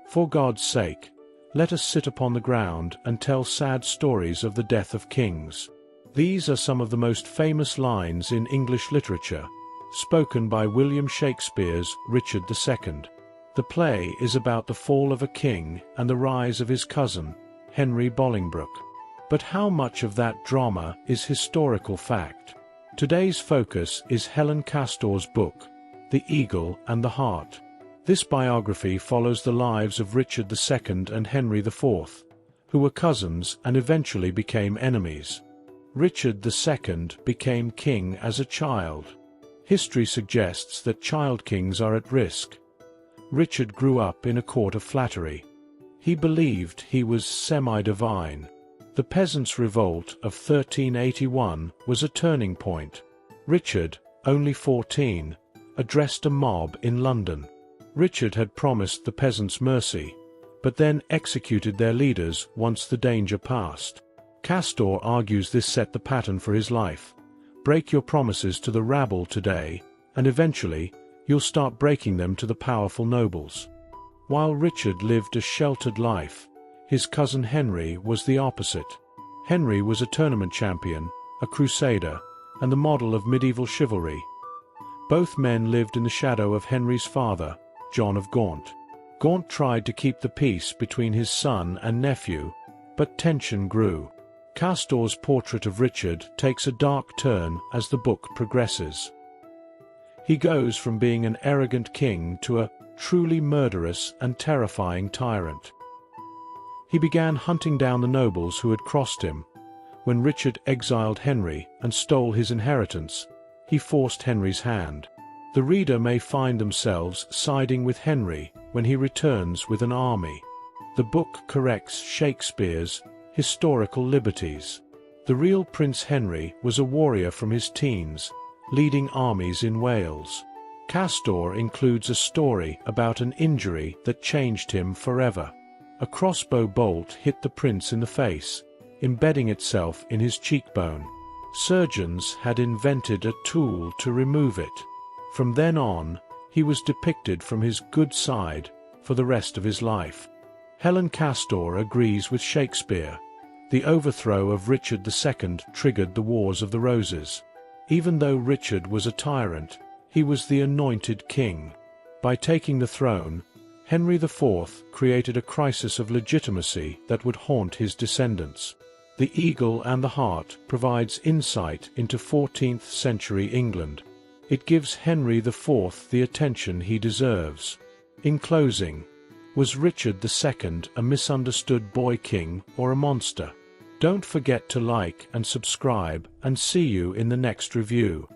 For God's sake, let us sit upon the ground and tell sad stories of the death of kings. These are some of the most famous lines in English literature, spoken by William Shakespeare's Richard II. The play is about the fall of a king and the rise of his cousin, Henry Bolingbroke. But how much of that drama is historical fact? Today's focus is Helen Castor's book, The Eagle and the Hart. This biography follows the lives of Richard II and Henry IV, who were cousins and eventually became enemies. Richard II became king as a child. History suggests that child kings are at risk. Richard grew up in a court of flattery. He believed he was semi-divine. The peasants' revolt of 1381 was a turning point. Richard, only 14, addressed a mob in London. Richard had promised the peasants mercy, but then executed their leaders once the danger passed. Castor argues this set the pattern for his life. Break your promises to the rabble today, and eventually, you'll start breaking them to the powerful nobles. While Richard lived a sheltered life, his cousin Henry was the opposite. Henry was a tournament champion, a crusader, and the model of medieval chivalry. Both men lived in the shadow of Henry's father, John of Gaunt. Gaunt tried to keep the peace between his son and nephew, but tension grew. Castor's portrait of Richard takes a dark turn as the book progresses. He goes from being an arrogant king to a truly murderous and terrifying tyrant. He began hunting down the nobles who had crossed him. When Richard exiled Henry and stole his inheritance, he forced Henry's hand. The reader may find themselves siding with Henry when he returns with an army. The book corrects Shakespeare's historical liberties. The real Prince Henry was a warrior from his teens, leading armies in Wales. Castor includes a story about an injury that changed him forever. A crossbow bolt hit the prince in the face, embedding itself in his cheekbone. Surgeons had invented a tool to remove it. From then on, he was depicted from his good side for the rest of his life. Helen Castor agrees with Shakespeare. The overthrow of Richard II triggered the Wars of the Roses. Even though Richard was a tyrant, he was the anointed king. By taking the throne, Henry IV created a crisis of legitimacy that would haunt his descendants. The Eagle and the Hart provides insight into 14th century England. It gives Henry IV the attention he deserves. In closing, was Richard II a misunderstood boy king or a monster? Don't forget to like and subscribe, and see you in the next review.